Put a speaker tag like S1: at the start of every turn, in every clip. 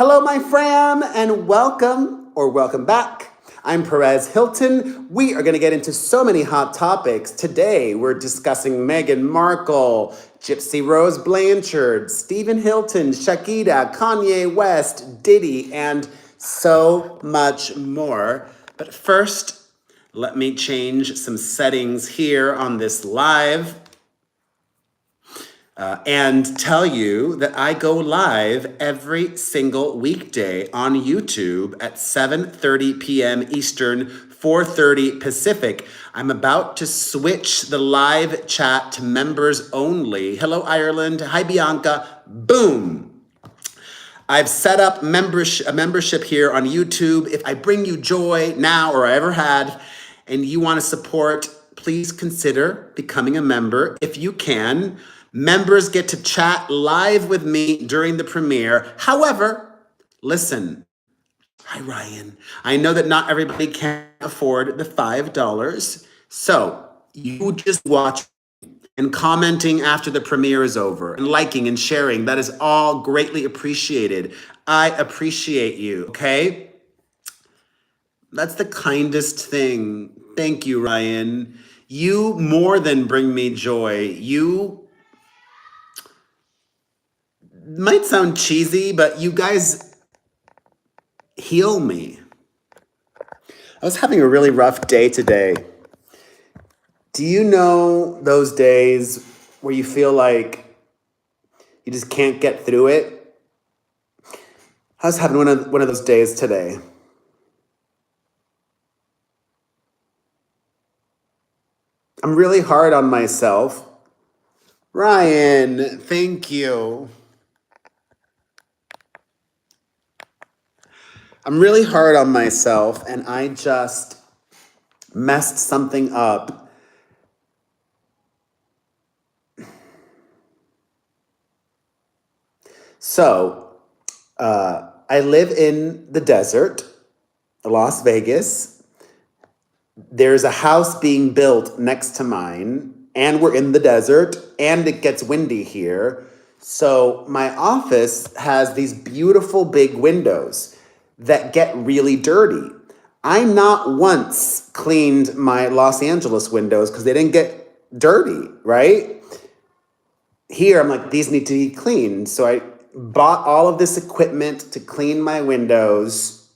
S1: Hello, my fam, and welcome back. I'm Perez Hilton. We are going to get into so many hot topics. Today, we're discussing Meghan Markle, Gypsy Rose Blanchard, Stephen Hilton, Shakira, Kanye West, Diddy, and so much more. But first, let me change some settings here on this live. And tell you that I go live every single weekday on YouTube at 7:30 p.m. Eastern, 4:30 Pacific. I'm about to switch the live chat to members only. Hello, Ireland. Hi, Bianca. Boom. I've set up a membership here on YouTube. If I bring you joy now or I ever had, and you want to support, please consider becoming a member if you can. Members get to chat live with me during the premiere. However, listen, hi Ryan, I know that not everybody can afford the $5. So you just watch and commenting after the premiere is over and liking and sharing. That is all greatly appreciated. I appreciate you, okay? That's the kindest thing. Thank you, Ryan. You more than bring me joy. You might sound cheesy, but you guys heal me. I was having a really rough day today. Do you know those days where you feel like you just can't get through it? I was having one of those days today. I'm really hard on myself. Ryan, thank you. I'm really hard on myself, and I just messed something up. So, I live in the desert, Las Vegas. There's a house being built next to mine, and we're in the desert, and it gets windy here. So, my office has these beautiful big windows that get really dirty. I not once cleaned my Los Angeles windows because they didn't get dirty, right? Here, I'm like, these need to be cleaned. So I bought all of this equipment to clean my windows,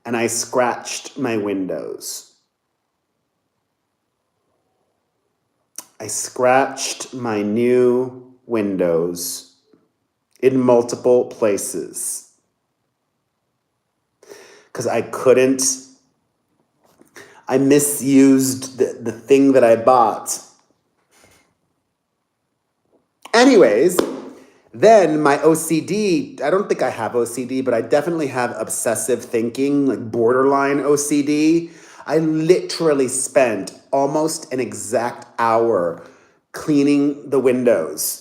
S1: and I scratched my windows. I scratched my new windows in multiple places because I misused the thing that I bought. Anyways, then my OCD, I don't think I have OCD, but I definitely have obsessive thinking, like borderline OCD. I literally spent almost an exact hour cleaning the windows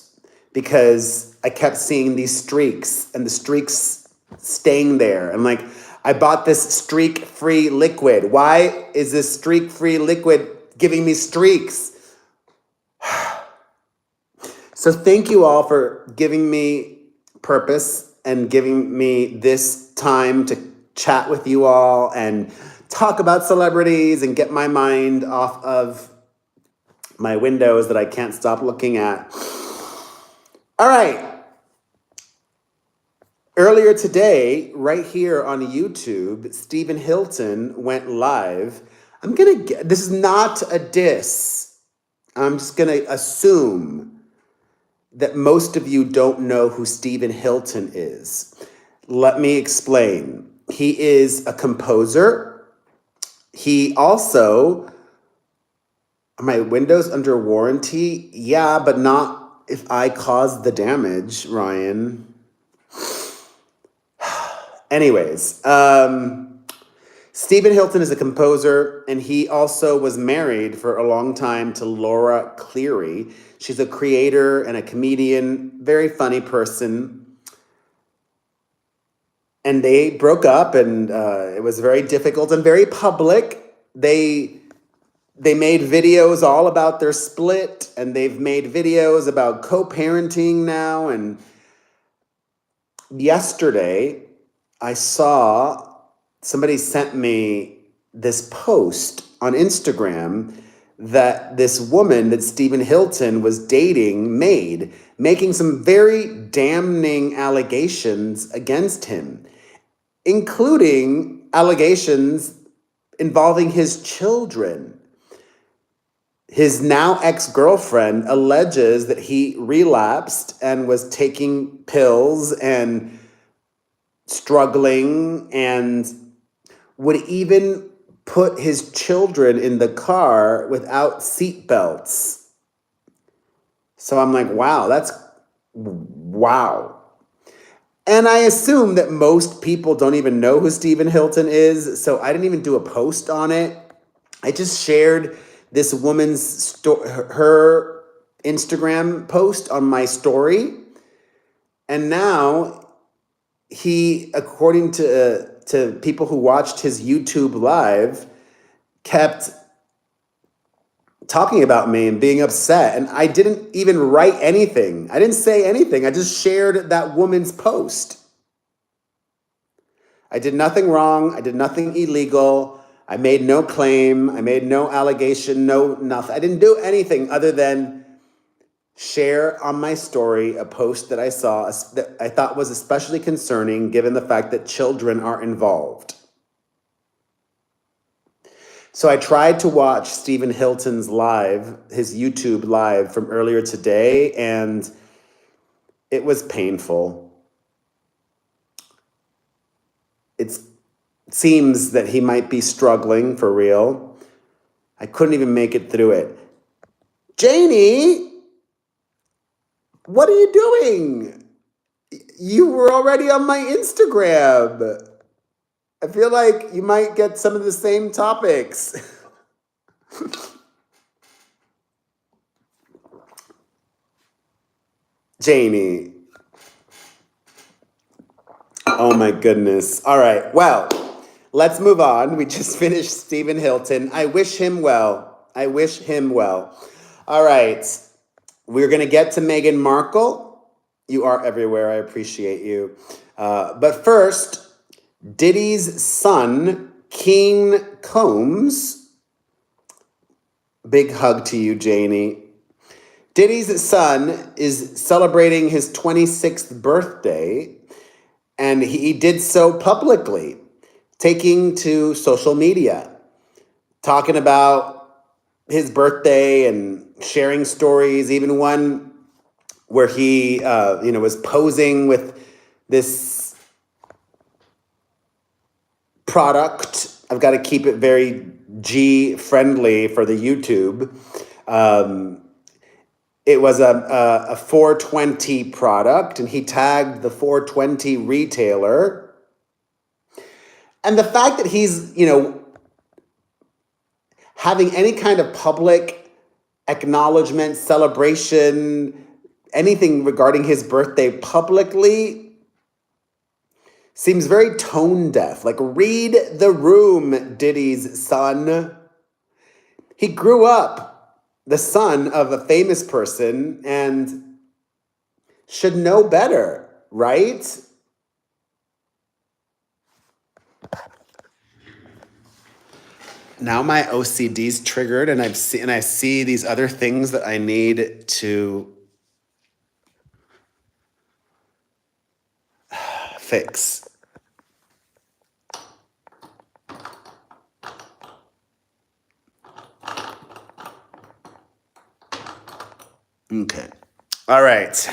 S1: because I kept seeing these streaks and the streaks staying there. And like, I bought this streak-free liquid. Why is this streak-free liquid giving me streaks? So thank you all for giving me purpose and giving me this time to chat with you all and talk about celebrities and get my mind off of my windows that I can't stop looking at. All right. Earlier today, right here on YouTube, Stephen Hilton went live. This is not a diss. I'm just going to assume that most of you don't know who Stephen Hilton is. Let me explain. He is a composer. He also, are my windows under warranty? Yeah, but not if I caused the damage, Ryan. Anyways, Stephen Hilton is a composer, and he also was married for a long time to Laura Cleary. She's a creator and a comedian, very funny person. And they broke up, and it was very difficult and very public. They made videos all about their split, and they've made videos about co-parenting now. And yesterday I saw somebody sent me this post on Instagram that this woman that Stephen Hilton was dating made, making some very damning allegations against him, including allegations involving his children. His now ex-girlfriend alleges that he relapsed and was taking pills and struggling and would even put his children in the car without seatbelts. So I'm like, wow, wow. And I assume that most people don't even know who Stephen Hilton is, so I didn't even do a post on it. I just shared this woman's her Instagram post on my story. And now he, according to people who watched his YouTube live, kept talking about me and being upset. And I didn't even write anything. I didn't say anything. I just shared that woman's post. I did nothing wrong. I did nothing illegal. I made no claim. I made no allegation, no nothing. I didn't do anything other than share on my story a post that I saw that I thought was especially concerning given the fact that children are involved. So I tried to watch Stephen Hilton's live, his YouTube live from earlier today, and it was painful. It seems that he might be struggling for real. I couldn't even make it through it. Janie, what are you doing? You were already on my Instagram. I feel like you might get some of the same topics. Janie. Oh my goodness. All right, well, let's move on. We just finished Stephen Hilton. I wish him well. I wish him well. All right, we're going to get to Meghan Markle. You are everywhere. I appreciate you. But first, Diddy's son, King Combs. Big hug to you, Janie. Diddy's son is celebrating his 26th birthday, and he did so publicly, taking to social media, talking about his birthday and sharing stories, even one where he was posing with this product. I've got to keep it very G-friendly for the YouTube. It was a 420 product, and he tagged the 420 retailer. And the fact that he's, having any kind of public acknowledgement, celebration, anything regarding his birthday publicly seems very tone deaf. Like, read the room, Diddy's son. He grew up the son of a famous person and should know better, right? Now my OCD's triggered, and I see these other things that I need to fix. Okay. All right.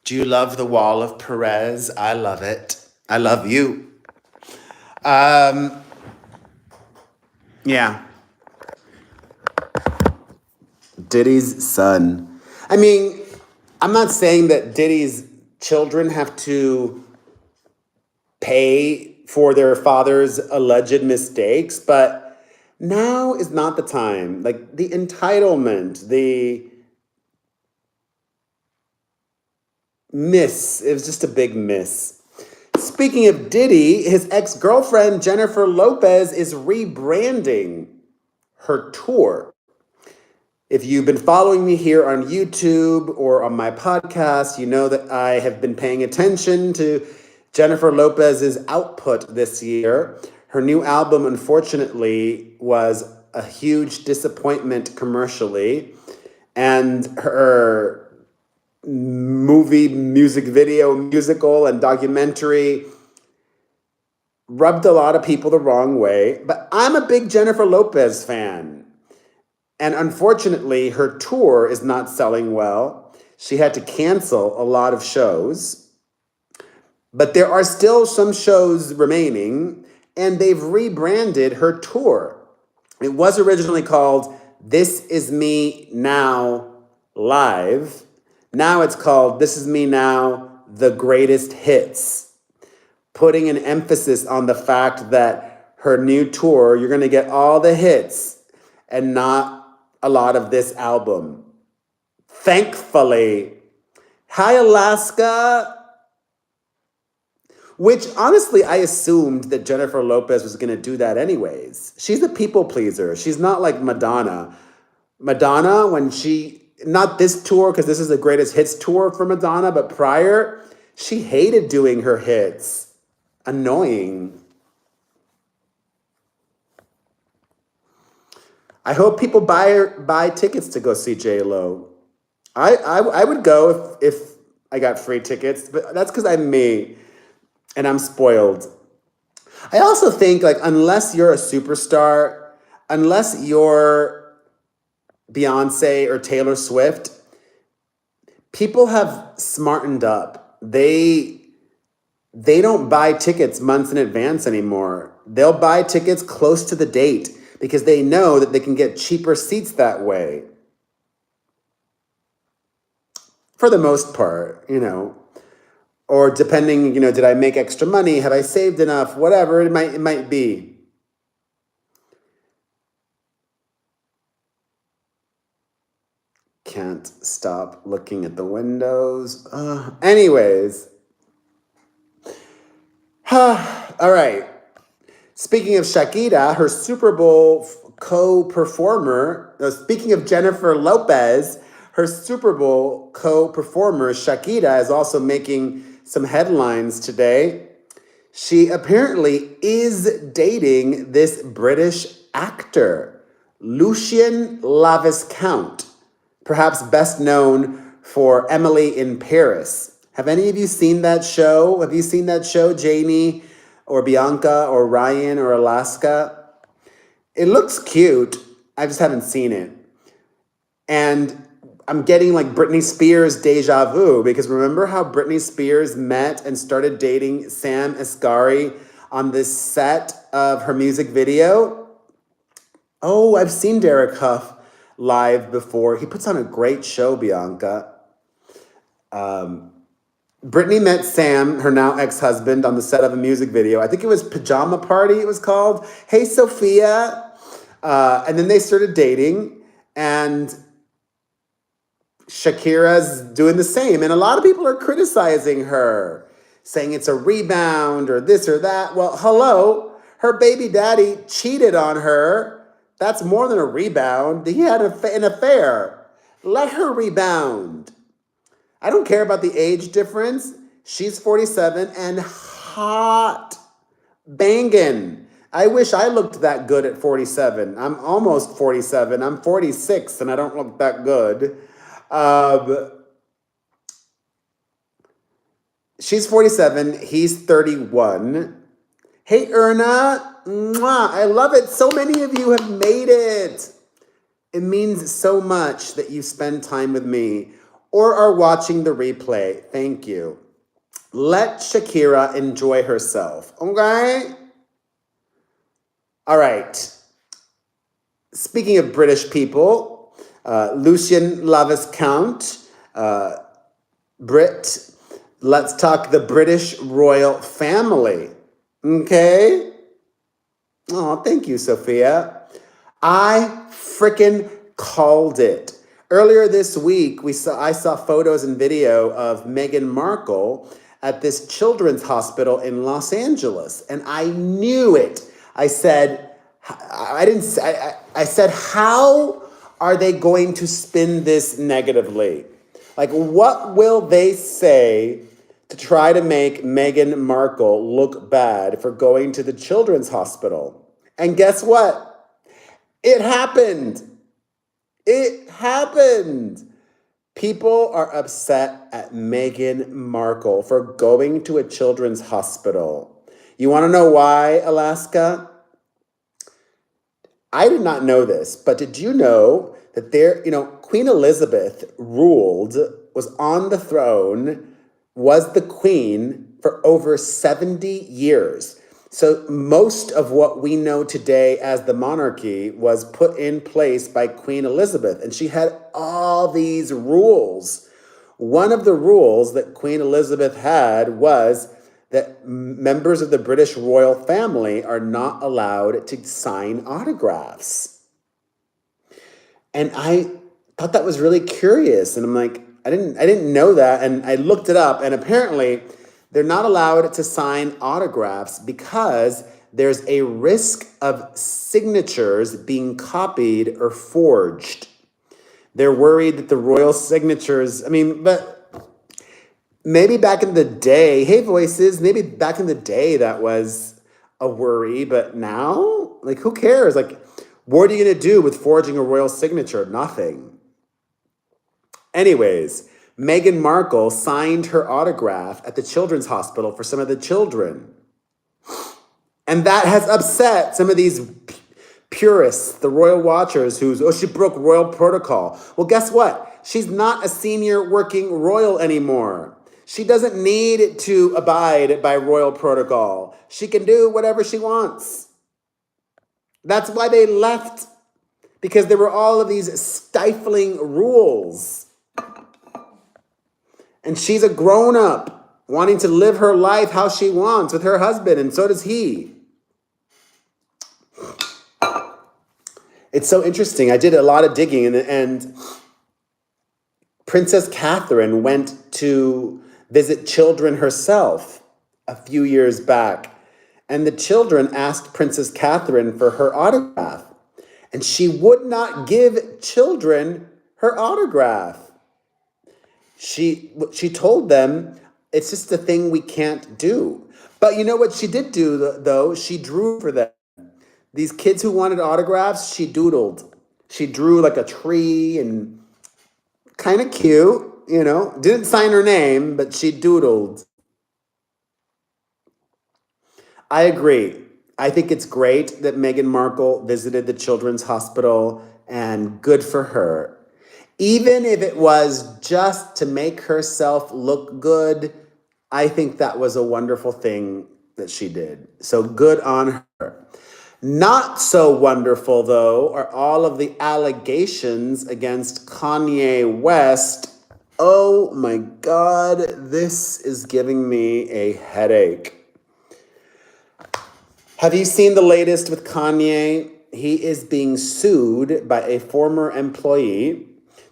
S1: Do you love the wall of Perez? I love it. I love you. Yeah. Diddy's son. I mean, I'm not saying that Diddy's children have to pay for their father's alleged mistakes, but now is not the time. Like, the entitlement, the miss, it was just a big miss. Speaking of Diddy, his ex-girlfriend Jennifer Lopez is rebranding her tour. If you've been following me here on YouTube or on my podcast, you know that I have been paying attention to Jennifer Lopez's output this year. Her new album, unfortunately, was a huge disappointment commercially, and her movie, music video, musical, and documentary rubbed a lot of people the wrong way. But I'm a big Jennifer Lopez fan. And unfortunately, her tour is not selling well. She had to cancel a lot of shows. But there are still some shows remaining, and they've rebranded her tour. It was originally called This Is Me Now Live. Now it's called This Is Me Now The Greatest Hits, putting an emphasis on the fact that her new tour, you're going to get all the hits and not a lot of this album. Thankfully. Hi, Alaska. Which, honestly, I assumed that Jennifer Lopez was going to do that anyways. She's a people pleaser. She's not like Madonna. Madonna, when not this tour, because this is the greatest hits tour for Madonna, but prior, she hated doing her hits. Annoying. I hope people buy tickets to go see J-Lo. I would go if I got free tickets, but that's because I'm me and I'm spoiled. I also think, like, unless you're a superstar, unless you're Beyonce or Taylor Swift, people have smartened up. They don't buy tickets months in advance anymore. They'll buy tickets close to the date, because they know that they can get cheaper seats that way. For the most part, Or depending, did I make extra money? Have I saved enough? Whatever it might be. Can't stop looking at the windows. Anyways. All right. Speaking of Shakira, her Super Bowl co-performer, speaking of Jennifer Lopez, her Super Bowl co-performer, Shakira, is also making some headlines today. She apparently is dating this British actor, Lucien Laviscount, perhaps best known for Emily in Paris. Have any of you seen that show? Have you seen that show, Janie? Or Bianca, or Ryan, or Alaska? It looks cute. I just haven't seen it. And I'm getting like Britney Spears deja vu, because remember how Britney Spears met and started dating Sam Asghari on this set of her music video? Oh, I've seen Derek Huff live before. He puts on a great show, Bianca. Britney met Sam, her now ex-husband, on the set of a music video. I think it was Pajama Party, it was called. Hey, Sophia. And then they started dating, and Shakira's doing the same. And a lot of people are criticizing her, saying it's a rebound or this or that. Well, hello, her baby daddy cheated on her. That's more than a rebound. He had an affair. Let her rebound. I don't care about the age difference. She's 47 and hot. Bangin'. I wish I looked that good at 47. I'm almost 47. I'm 46 and I don't look that good. She's 47. He's 31. Hey, Erna. Mwah, I love it. So many of you have made it. It means so much that you spend time with me or are watching the replay. Thank you. Let Shakira enjoy herself, okay? All right. Speaking of British people, Lucien Laviscount, Brit. Let's talk the British royal family, okay? Oh, thank you, Sophia. I frickin' called it. Earlier this week, I saw photos and video of Meghan Markle at this children's hospital in Los Angeles, and I knew it. I said, how are they going to spin this negatively? Like, what will they say to try to make Meghan Markle look bad for going to the children's hospital? And guess what? It happened. It happened. People are upset at Meghan Markle for going to a children's hospital. You want to know why, Alaska? I did not know this, but did you know that Queen Elizabeth was on the throne, was the queen for over 70 years. So most of what we know today as the monarchy was put in place by Queen Elizabeth, and she had all these rules. One of the rules that Queen Elizabeth had was that members of the British royal family are not allowed to sign autographs. And I thought that was really curious. And I'm like, I didn't know that. And I looked it up, and apparently they're not allowed to sign autographs because there's a risk of signatures being copied or forged. They're worried that the royal signatures, but maybe back in the day, hey voices, maybe back in the day that was a worry, but now, like, who cares? Like, what are you going to do with forging a royal signature? Nothing. Anyways, Meghan Markle signed her autograph at the children's hospital for some of the children. And that has upset some of these purists, the royal watchers, she broke royal protocol. Well, guess what? She's not a senior working royal anymore. She doesn't need to abide by royal protocol. She can do whatever she wants. That's why they left, because there were all of these stifling rules. And she's a grown-up, wanting to live her life how she wants with her husband, and so does he. It's so interesting. I did a lot of digging, and Princess Catherine went to visit children herself a few years back. And the children asked Princess Catherine for her autograph. And she would not give children her autograph. She told them, it's just a thing we can't do. But you know what she did do, though? She drew for them. These kids who wanted autographs, she doodled. She drew like a tree and kind of cute. Didn't sign her name, but she doodled. I agree. I think it's great that Meghan Markle visited the children's hospital, and good for her. Even if it was just to make herself look good, I think that was a wonderful thing that she did. So good on her. Not so wonderful, though, are all of the allegations against Kanye West. Oh my God, this is giving me a headache. Have you seen the latest with Kanye? He is being sued by a former employee,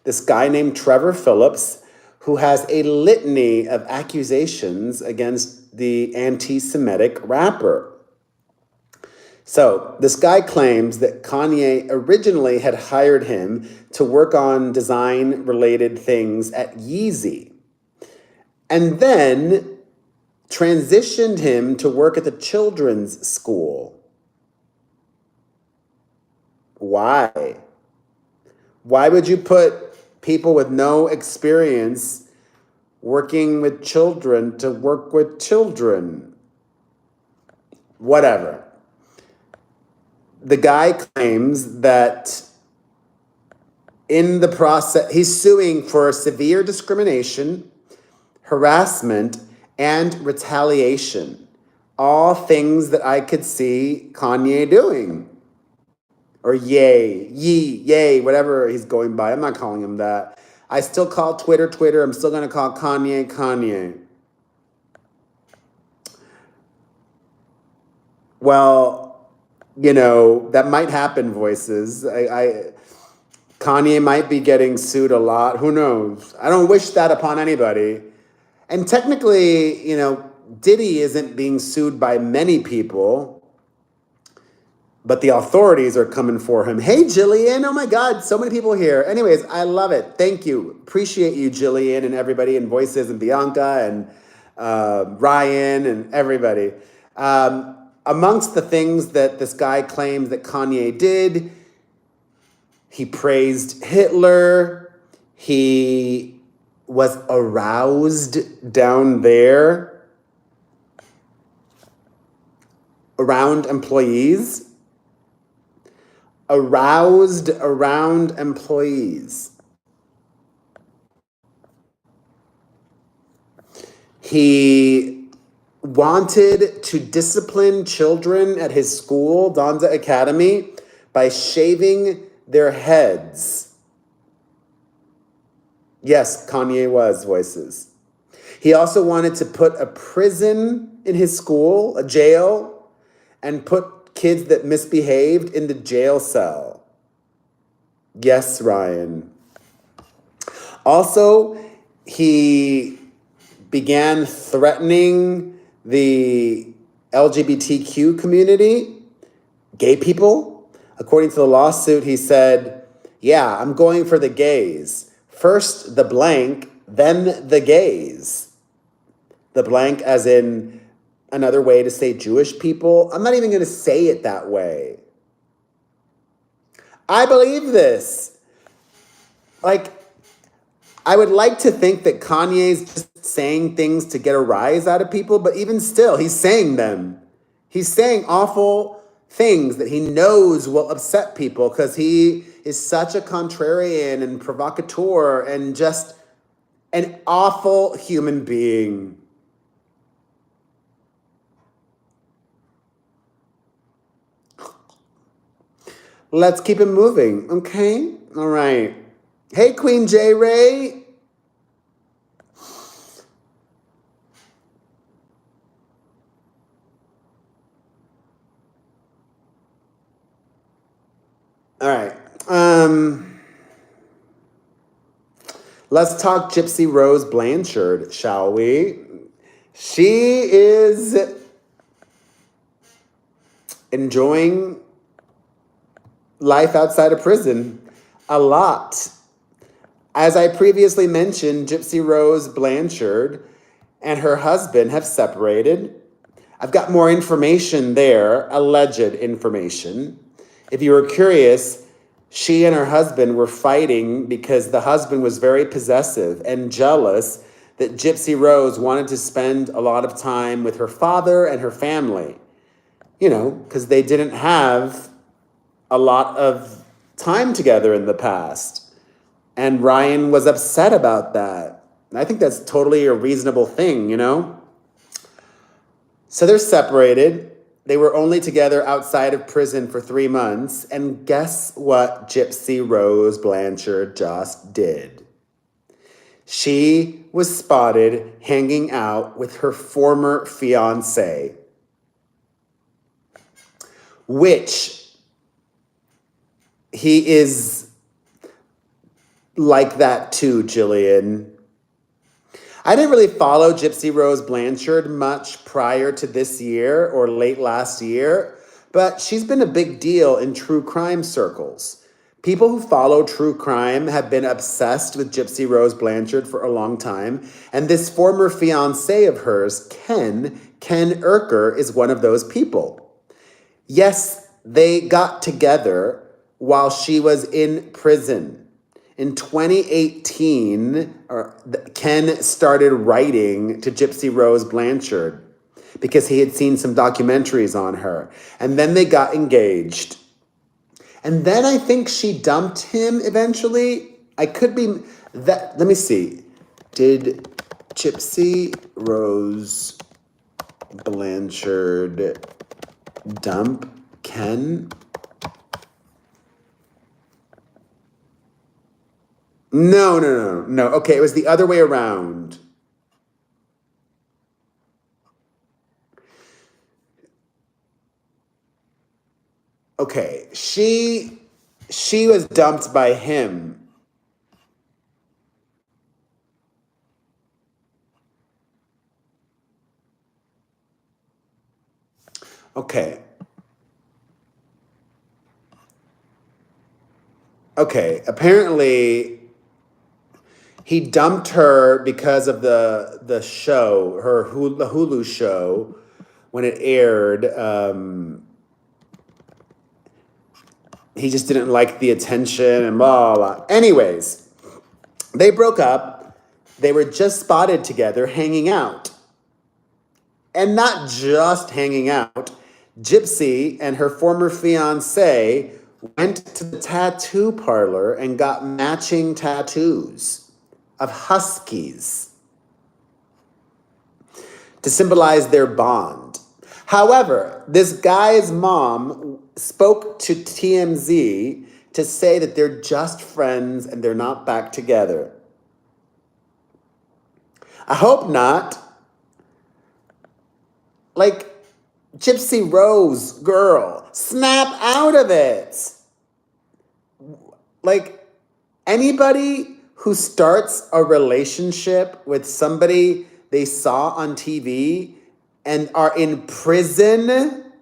S1: this guy named Trevor Phillips, who has a litany of accusations against the anti-Semitic rapper. So this guy claims that Kanye originally had hired him to work on design-related things at Yeezy, and then transitioned him to work at the children's school. Why? Why would you put people with no experience working with children to work with children? Whatever. The guy claims that in the process, he's suing for severe discrimination, harassment, and retaliation. All things that I could see Kanye doing. Or yay, whatever he's going by. I'm not calling him that. I still call Twitter. I'm still going to call Kanye. Well, that might happen, voices. Kanye might be getting sued a lot. Who knows? I don't wish that upon anybody. And technically, Diddy isn't being sued by many people. but the authorities are coming for him. Hey, Jillian. Oh my God, so many people here. Anyways, I love it. Thank you. Appreciate you, Jillian, and everybody in Voices, and Bianca, and Ryan, and everybody. Amongst the things that this guy claims that Kanye did, he praised Hitler. He was aroused down there around employees. Aroused around employees. He wanted to discipline children at his school, Donza Academy, by shaving their heads. Yes, Kanye was Voices. He also wanted to put a prison in his school, a jail, and put kids that misbehaved in the jail cell. Yes, Ryan. Also, he began threatening the LGBTQ community, gay people. According to the lawsuit, he said, yeah, I'm going for the gays. First the blank, then the gays. The blank as in another way to say Jewish people. I'm not even going to say it that way. I believe this. Like, I would like to think that Kanye's just saying things to get a rise out of people, but even still, he's saying them. He's saying awful things that he knows will upset people because he is such a contrarian and provocateur and just an awful human being. Let's keep it moving, okay? All right. Hey, Queen J. Ray. All right. Let's talk Gypsy Rose Blanchard, shall we? She is enjoying life outside of prison a lot. As I previously mentioned, Gypsy Rose Blanchard and her husband have separated. I've got more information there, alleged information. If you were curious, she and her husband were fighting because the husband was very possessive and jealous that Gypsy Rose wanted to spend a lot of time with her father and her family. You know, because they didn't have a lot of time together in the past. And Ryan was upset about that. And I think that's totally a reasonable thing, you know? So they're separated. They were only together outside of prison for 3 months. And guess what Gypsy Rose Blanchard just did? She was spotted hanging out with her former fiance, which he is like that too, Jillian. I didn't really follow Gypsy Rose Blanchard much prior to this year or late last year, but she's been a big deal in true crime circles. People who follow true crime have been obsessed with Gypsy Rose Blanchard for a long time, and this former fiancé of hers, Ken Urker, is one of those people. Yes, they got together while she was in prison. In 2018, Ken started writing to Gypsy Rose Blanchard because he had seen some documentaries on her. And then they got engaged. And then I think she dumped him eventually. I could be that. Let me see. Did Gypsy Rose Blanchard dump Ken? No. Okay, it was the other way around. Okay, she was dumped by him. Okay. Okay, apparently he dumped her because of the show, the Hulu show, when it aired. He just didn't like the attention and blah, blah, blah. Anyways, they broke up. They were just spotted together hanging out. And not just hanging out. Gypsy and her former fiance went to the tattoo parlor and got matching tattoos of huskies to symbolize their bond. However, this guy's mom spoke to TMZ to say that they're just friends and they're not back together. I hope not. Like, Gypsy Rose, girl, snap out of it. Like, anybody who starts a relationship with somebody they saw on TV and are in prison,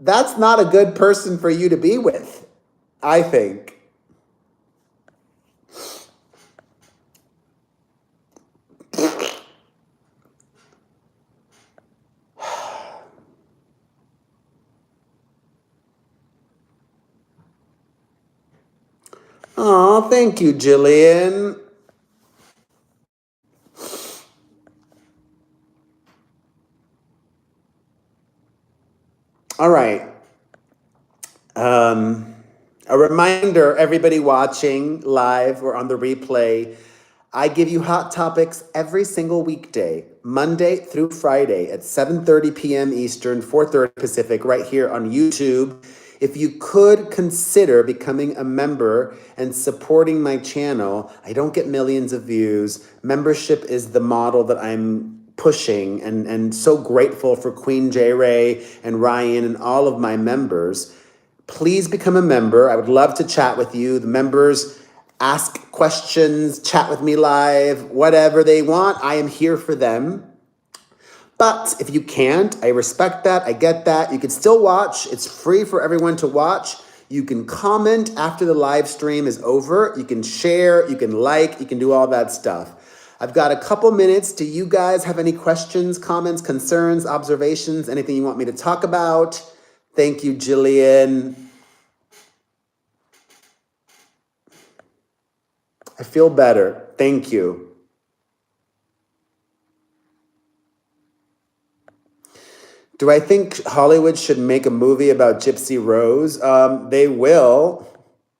S1: that's not a good person for you to be with, I think. Oh, thank you, Jillian. All right. A reminder, everybody watching live or on the replay, I give you hot topics every single weekday, Monday through Friday at 7:30 p.m. Eastern, 4:30 Pacific, right here on YouTube. If you could consider becoming a member and supporting my channel, I don't get millions of views. Membership is the model that I'm pushing, and so grateful for Queen J. Ray and Ryan and all of my members. Please become a member. I would love to chat with you. The members ask questions, chat with me live, whatever they want. I am here for them. But if you can't, I respect that. I get that. You can still watch. It's free for everyone to watch. You can comment after the live stream is over. You can share, you can like, you can do all that stuff. I've got a couple minutes. Do you guys have any questions, comments, concerns, observations, anything you want me to talk about? Thank you, Jillian. I feel better. Thank you. Do I think Hollywood should make a movie about Gypsy Rose? They will,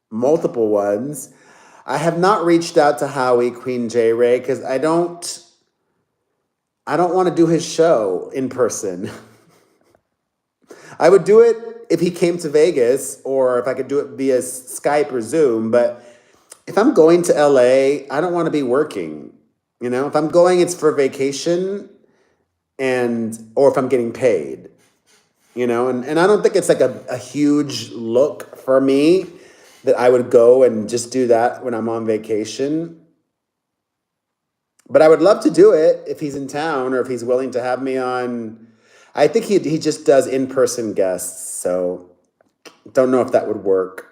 S1: multiple ones. I have not reached out to Howie, Queen J. Ray, because I don't want to do his show in person. I would do it if he came to Vegas or if I could do it via Skype or Zoom, but if I'm going to LA, I don't want to be working. You know, if I'm going, it's for vacation or if I'm getting paid, you know, and I don't think it's like a huge look for me that I would go and just do that when I'm on vacation. But I would love to do it if he's in town or if he's willing to have me on. I think he just does in-person guests, so don't know if that would work.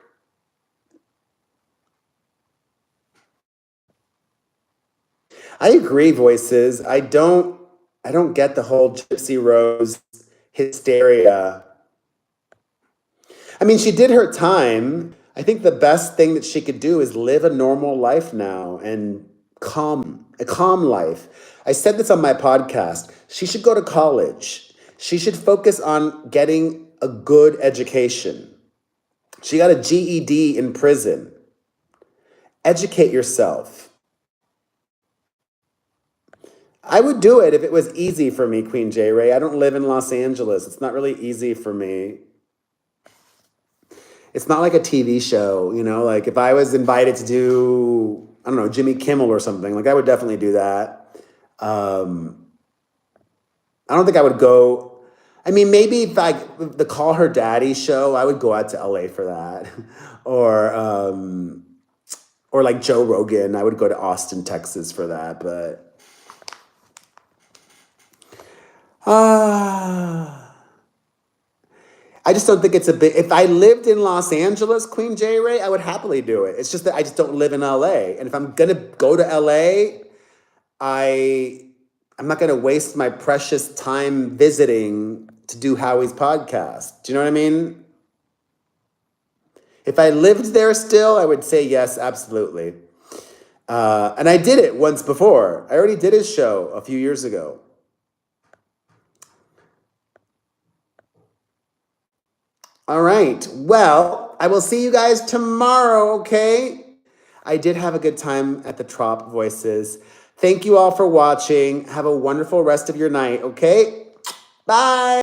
S1: I agree, Voices. I don't get the whole Gypsy Rose hysteria. I mean, she did her time. I think the best thing that she could do is live a normal life now and a calm life. I said this on my podcast. She should go to college. She should focus on getting a good education. She got a GED in prison. Educate yourself. I would do it if it was easy for me, Queen J. Ray. I don't live in Los Angeles. It's not really easy for me. It's not like a TV show, you know, like if I was invited to do, I don't know, Jimmy Kimmel or something, like I would definitely do that. I don't think I would go. I mean, maybe if the Call Her Daddy show, I would go out to LA for that. or like Joe Rogan, I would go to Austin, Texas for that, but I I just don't think it's a big. If I lived in Los Angeles, Queen J Ray, I would happily do it. It's just that I just don't live in LA. And if I'm gonna go to LA, I'm not gonna waste my precious time visiting to do Howie's podcast. Do you know what I mean? If I lived there still, I would say yes, absolutely. And I did it once before. I already did his show a few years ago. All right. Well, I will see you guys tomorrow, okay? I did have a good time at the Trop Voices. Thank you all for watching. Have a wonderful rest of your night, okay? Bye.